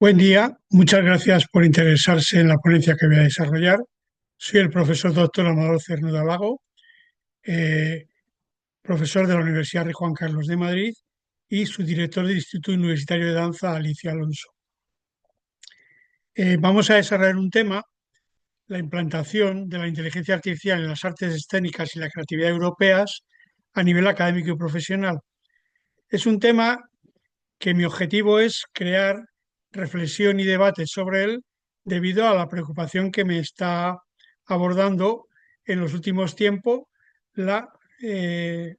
Buen día, muchas gracias por interesarse en la ponencia que voy a desarrollar. Soy el profesor doctor Amador Cernuda Lago, eh, profesor de la Universidad Rey Juan Carlos de Madrid y su director del Instituto Universitario de Danza, Alicia Alonso. Vamos a desarrollar un tema, la implantación de la inteligencia artificial en las artes escénicas y la creatividad europeas a nivel académico y profesional. Es un tema que mi objetivo es crear reflexión y debate sobre él debido a la preocupación que me está abordando en los últimos tiempos la, eh,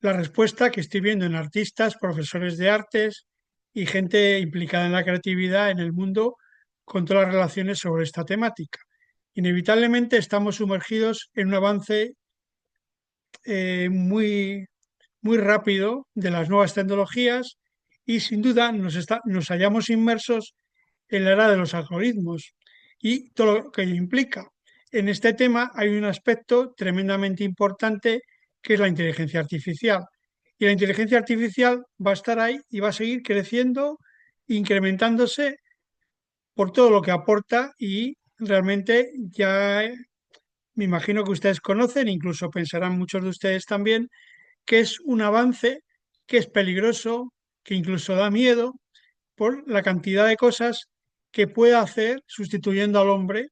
la respuesta que estoy viendo en artistas, profesores de artes y gente implicada en la creatividad en el mundo con todas las relaciones sobre esta temática. Inevitablemente estamos sumergidos en un avance muy rápido de las nuevas tecnologías y sin duda nos hallamos inmersos en la era de los algoritmos y todo lo que ello implica. En este tema hay un aspecto tremendamente importante que es la inteligencia artificial. Y la inteligencia artificial va a estar ahí y va a seguir creciendo, incrementándose por todo lo que aporta y realmente ya me imagino que ustedes conocen, incluso pensarán muchos de ustedes también, que es un avance que es peligroso, que incluso da miedo por la cantidad de cosas que puede hacer sustituyendo al hombre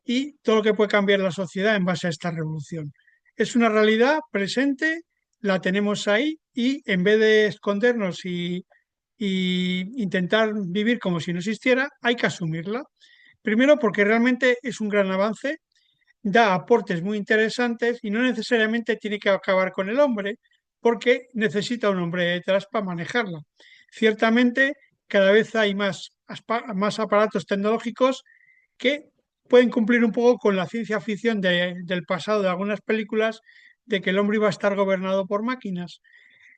y todo lo que puede cambiar la sociedad en base a esta revolución. Es una realidad presente, la tenemos ahí y en vez de escondernos y intentar vivir como si no existiera, hay que asumirla. Primero porque realmente es un gran avance, da aportes muy interesantes y no necesariamente tiene que acabar con el hombre, porque necesita un hombre detrás para manejarla. Ciertamente, cada vez hay más aparatos tecnológicos que pueden cumplir un poco con la ciencia ficción del pasado de algunas películas de que el hombre iba a estar gobernado por máquinas.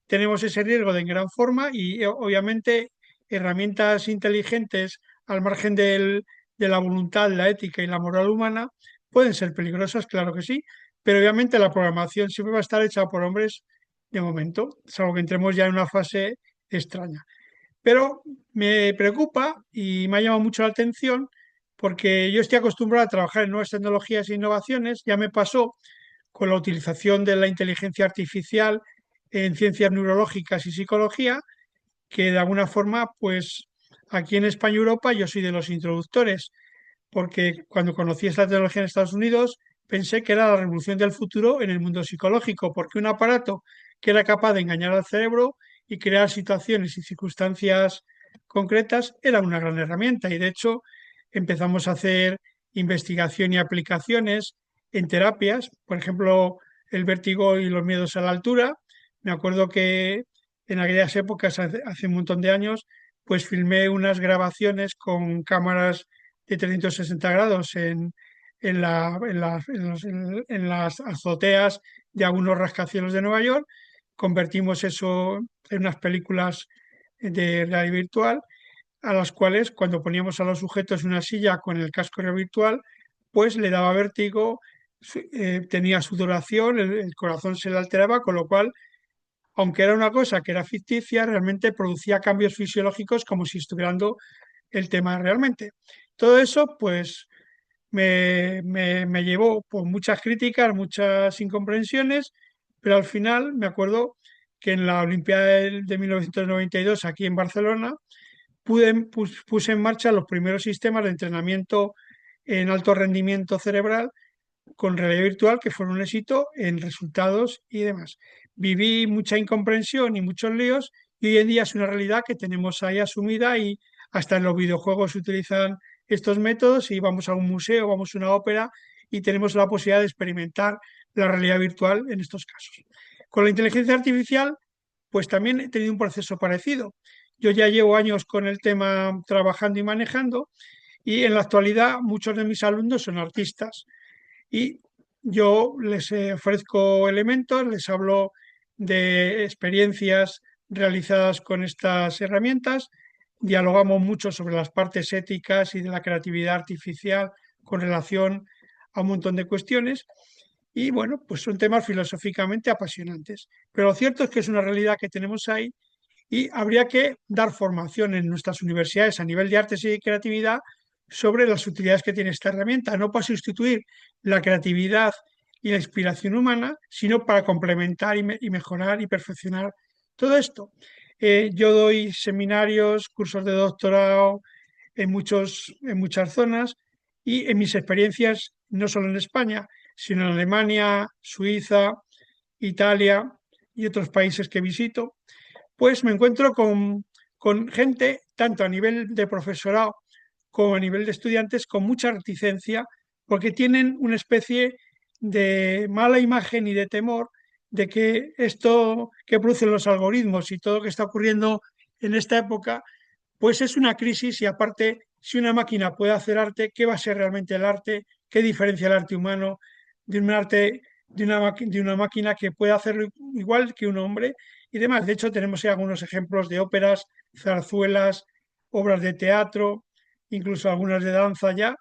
Tenemos ese riesgo de en gran forma y obviamente herramientas inteligentes al margen de la voluntad, la ética y la moral humana pueden ser peligrosas, claro que sí, pero obviamente la programación siempre va a estar hecha por hombres de momento, salvo que entremos ya en una fase extraña. Pero me preocupa y me ha llamado mucho la atención porque yo estoy acostumbrado a trabajar en nuevas tecnologías e innovaciones, ya me pasó con la utilización de la inteligencia artificial en ciencias neurológicas y psicología, que de alguna forma, pues aquí en España y Europa yo soy de los introductores, porque cuando conocí esta tecnología en Estados Unidos pensé que era la revolución del futuro en el mundo psicológico, porque un aparato que era capaz de engañar al cerebro y crear situaciones y circunstancias concretas era una gran herramienta y de hecho empezamos a hacer investigación y aplicaciones en terapias, por ejemplo, el vértigo y los miedos a la altura. Me acuerdo que en aquellas épocas, hace un montón de años, pues filmé unas grabaciones con cámaras de 360 grados en las azoteas de algunos rascacielos de Nueva York. Convertimos eso en unas películas de realidad virtual a las cuales cuando poníamos a los sujetos en una silla con el casco virtual, pues le daba vértigo, tenía sudoración, el corazón se le alteraba, con lo cual, aunque era una cosa que era ficticia, realmente producía cambios fisiológicos como si estuviera dando el tema realmente. Todo eso, pues, me llevó por muchas críticas, muchas incomprensiones, pero al final me acuerdo que en la Olimpiada de 1992 aquí en Barcelona, puse en marcha los primeros sistemas de entrenamiento en alto rendimiento cerebral con realidad virtual que fueron un éxito en resultados y demás. Viví mucha incomprensión y muchos líos y hoy en día es una realidad que tenemos ahí asumida y hasta en los videojuegos se utilizan estos métodos y vamos a un museo, vamos a una ópera y tenemos la posibilidad de experimentar la realidad virtual en estos casos. Con la inteligencia artificial, pues también he tenido un proceso parecido. Yo ya llevo años con el tema trabajando y manejando y en la actualidad muchos de mis alumnos son artistas y yo les ofrezco elementos, les hablo de experiencias realizadas con estas herramientas, dialogamos mucho sobre las partes éticas y de la creatividad artificial con relación a un montón de cuestiones y bueno, pues son temas filosóficamente apasionantes. Pero lo cierto es que es una realidad que tenemos ahí y habría que dar formación en nuestras universidades a nivel de artes y creatividad sobre las utilidades que tiene esta herramienta, no para sustituir la creatividad y la inspiración humana, sino para complementar y mejorar y perfeccionar todo esto. Yo doy seminarios, cursos de doctorado en muchas zonas y en mis experiencias, no solo en España, sino en Alemania, Suiza, Italia y otros países que visito, pues me encuentro con gente, tanto a nivel de profesorado como a nivel de estudiantes, con mucha reticencia, porque tienen una especie de mala imagen y de temor de que esto que producen los algoritmos y todo lo que está ocurriendo en esta época, pues es una crisis y aparte, si una máquina puede hacer arte, ¿qué va a ser realmente el arte? ¿Qué diferencia el arte humano de un arte de una máquina que puede hacerlo igual que un hombre y demás? De hecho, tenemos ahí algunos ejemplos de óperas, zarzuelas, obras de teatro, incluso algunas de danza ya,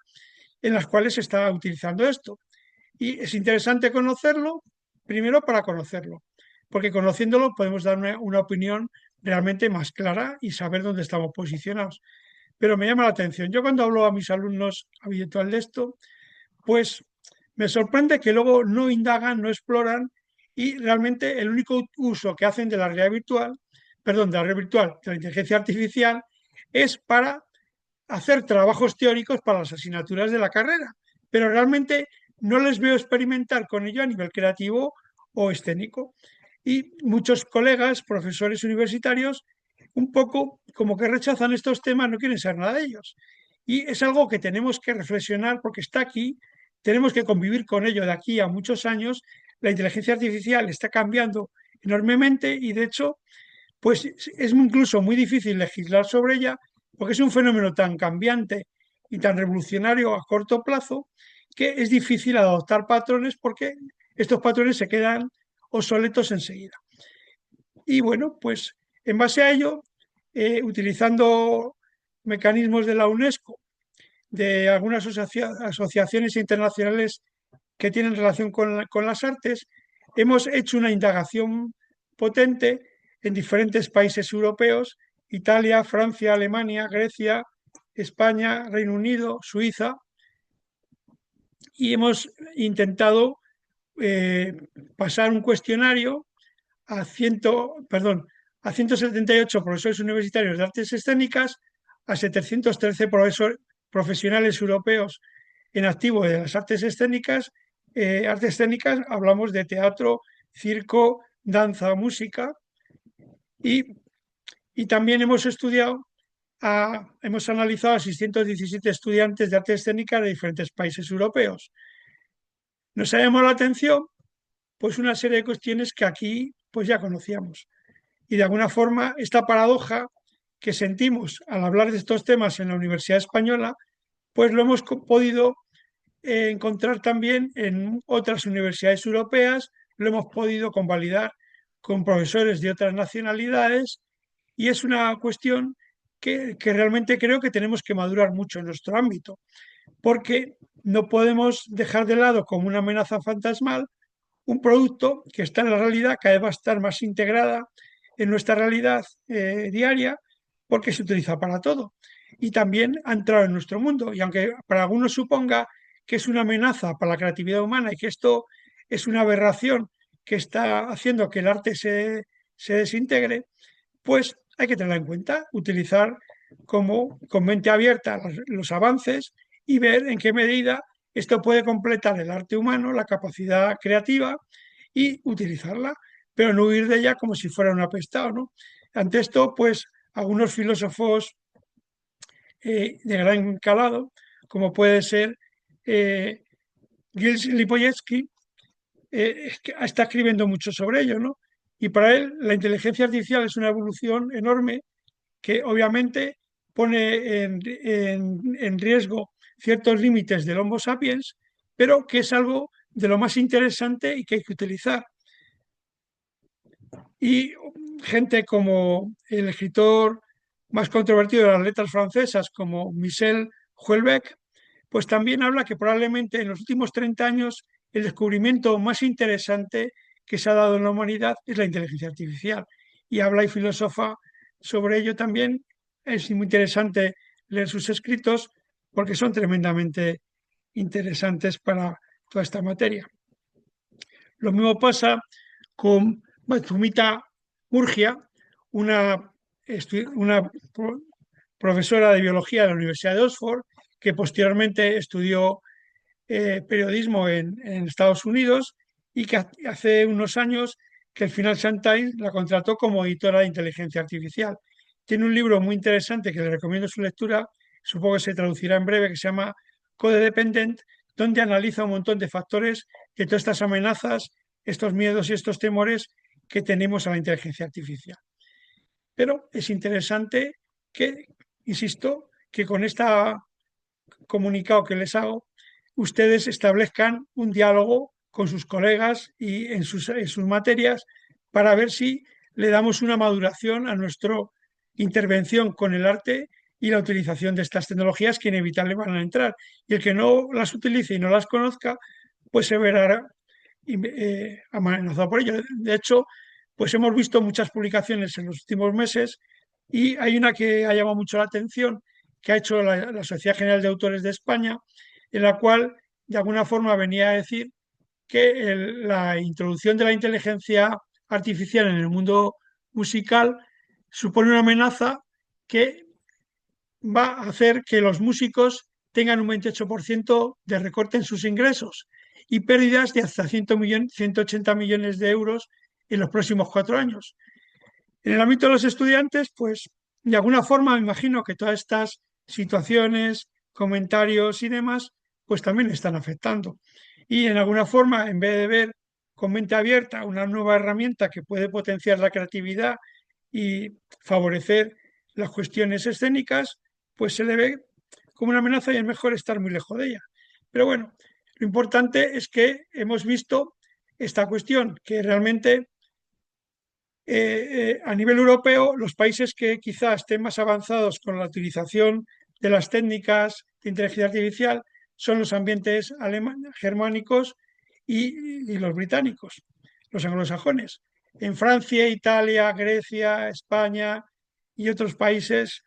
en las cuales se está utilizando esto. Y es interesante conocerlo, primero para conocerlo, porque conociéndolo podemos dar una opinión realmente más clara y saber dónde estamos posicionados. Pero me llama la atención. Yo cuando hablo a mis alumnos habitual de esto, pues me sorprende que luego no indagan, no exploran y realmente el único uso que hacen de la realidad virtual, perdón, de la realidad virtual, de la inteligencia artificial, es para hacer trabajos teóricos para las asignaturas de la carrera, pero realmente no les veo experimentar con ello a nivel creativo o escénico. Y muchos colegas, profesores universitarios, un poco como que rechazan estos temas, no quieren saber nada de ellos. Y es algo que tenemos que reflexionar porque está aquí, tenemos que convivir con ello de aquí a muchos años. La inteligencia artificial está cambiando enormemente y de hecho pues es incluso muy difícil legislar sobre ella porque es un fenómeno tan cambiante y tan revolucionario a corto plazo que es difícil adoptar patrones porque estos patrones se quedan obsoletos enseguida. Y bueno, pues en base a ello, utilizando mecanismos de la UNESCO, de algunas asociaciones internacionales que tienen relación con las artes, hemos hecho una indagación potente en diferentes países europeos, Italia, Francia, Alemania, Grecia, España, Reino Unido, Suiza, y hemos intentado eh, pasar un cuestionario a 178 profesores universitarios de artes escénicas, a 713 profesionales europeos en activo de las artes escénicas, hablamos de teatro, circo, danza, música, y, y también hemos analizado a 617 estudiantes de artes escénicas de diferentes países europeos. Nos ha llamado la atención pues una serie de cuestiones que aquí pues ya conocíamos. Y de alguna forma esta paradoja que sentimos al hablar de estos temas en la Universidad Española, pues lo hemos podido encontrar también en otras universidades europeas, lo hemos podido convalidar con profesores de otras nacionalidades y es una cuestión que realmente creo que tenemos que madurar mucho en nuestro ámbito, porque no podemos dejar de lado como una amenaza fantasmal un producto que está en la realidad, cada vez va a estar más integrada en nuestra realidad diaria porque se utiliza para todo. Y también ha entrado en nuestro mundo. Y aunque para algunos suponga que es una amenaza para la creatividad humana y que esto es una aberración que está haciendo que el arte se desintegre, pues hay que tenerla en cuenta, utilizar como con mente abierta los avances y ver en qué medida esto puede completar el arte humano, la capacidad creativa y utilizarla, pero no huir de ella como si fuera un apestado, ¿no? Ante esto, pues algunos filósofos de gran calado, como puede ser eh, Gilles Lipovetsky, está escribiendo mucho sobre ello, ¿no? Y para él la inteligencia artificial es una evolución enorme que obviamente pone en riesgo ciertos límites del Homo sapiens, pero que es algo de lo más interesante y que hay que utilizar. Y gente como el escritor más controvertido de las letras francesas, como Michel Houellebecq, pues también habla que probablemente en los últimos 30 años el descubrimiento más interesante que se ha dado en la humanidad es la inteligencia artificial. Y habla y filosofa sobre ello también. Es muy interesante leer sus escritos porque son tremendamente interesantes para toda esta materia. Lo mismo pasa con Matsumita Murgia, una profesora de biología de la Universidad de Oxford, que posteriormente estudió periodismo en Estados Unidos y que hace unos años que el Financial Times la contrató como editora de inteligencia artificial. Tiene un libro muy interesante que le recomiendo su lectura, supongo que se traducirá en breve, que se llama Code Dependent, donde analiza un montón de factores de todas estas amenazas, estos miedos y estos temores que tenemos a la inteligencia artificial. Pero es interesante que, insisto, que con este comunicado que les hago, ustedes establezcan un diálogo con sus colegas y en sus materias para ver si le damos una maduración a nuestra intervención con el arte y la utilización de estas tecnologías que inevitablemente van a entrar. Y el que no las utilice y no las conozca, pues se verá amenazado por ello. De hecho, pues hemos visto muchas publicaciones en los últimos meses y hay una que ha llamado mucho la atención, que ha hecho la Sociedad General de Autores de España, en la cual de alguna forma venía a decir que la introducción de la inteligencia artificial en el mundo musical supone una amenaza que va a hacer que los músicos tengan un 28% de recorte en sus ingresos y pérdidas de hasta 180 millones de euros en los próximos 4 años. En el ámbito de los estudiantes, pues de alguna forma me imagino que todas estas situaciones, comentarios y demás, pues también están afectando. Y en alguna forma, en vez de ver con mente abierta una nueva herramienta que puede potenciar la creatividad y favorecer las cuestiones escénicas, pues se le ve como una amenaza y es mejor estar muy lejos de ella. Pero bueno, lo importante es que hemos visto esta cuestión, que realmente a nivel europeo, los países que quizás estén más avanzados con la utilización de las técnicas de inteligencia artificial son los ambientes germánicos y los británicos, los anglosajones. En Francia, Italia, Grecia, España y otros países,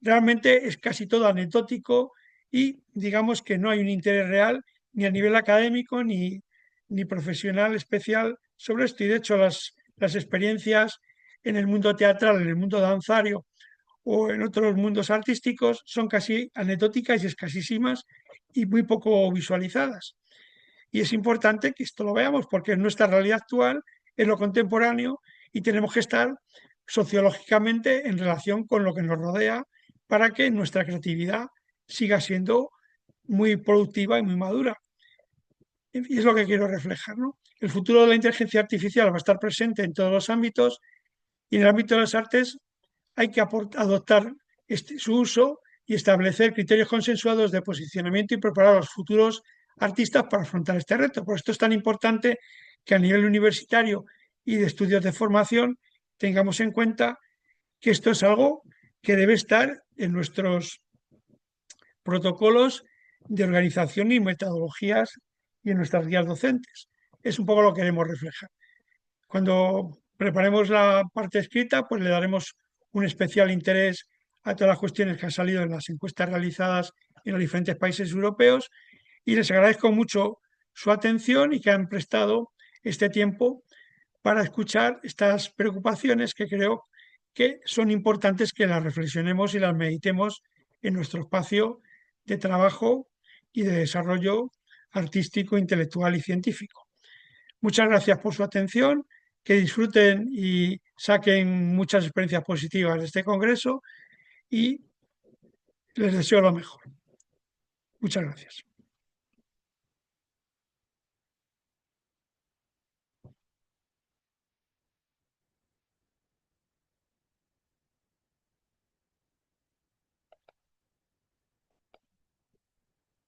realmente es casi todo anecdótico y digamos que no hay un interés real ni a nivel académico ni profesional especial sobre esto. Y de hecho las experiencias en el mundo teatral, en el mundo danzario o en otros mundos artísticos son casi anecdóticas y escasísimas y muy poco visualizadas. Y es importante que esto lo veamos porque es nuestra realidad actual, es lo contemporáneo y tenemos que estar sociológicamente en relación con lo que nos rodea para que nuestra creatividad siga siendo muy productiva y muy madura. Y es lo que quiero reflejar, ¿no? El futuro de la inteligencia artificial va a estar presente en todos los ámbitos y en el ámbito de las artes hay que adoptar su uso y establecer criterios consensuados de posicionamiento y preparar a los futuros artistas para afrontar este reto. Por esto es tan importante que a nivel universitario y de estudios de formación tengamos en cuenta que esto es algo que debe estar en nuestros protocolos de organización y metodologías y en nuestras guías docentes. Es un poco lo que queremos reflejar. Cuando preparemos la parte escrita, pues le daremos un especial interés a todas las cuestiones que han salido en las encuestas realizadas en los diferentes países europeos y les agradezco mucho su atención y que han prestado este tiempo para escuchar estas preocupaciones que creo que son importantes que las reflexionemos y las meditemos en nuestro espacio de trabajo y de desarrollo artístico, intelectual y científico. Muchas gracias por su atención, que disfruten y saquen muchas experiencias positivas de este congreso y les deseo lo mejor. Muchas gracias.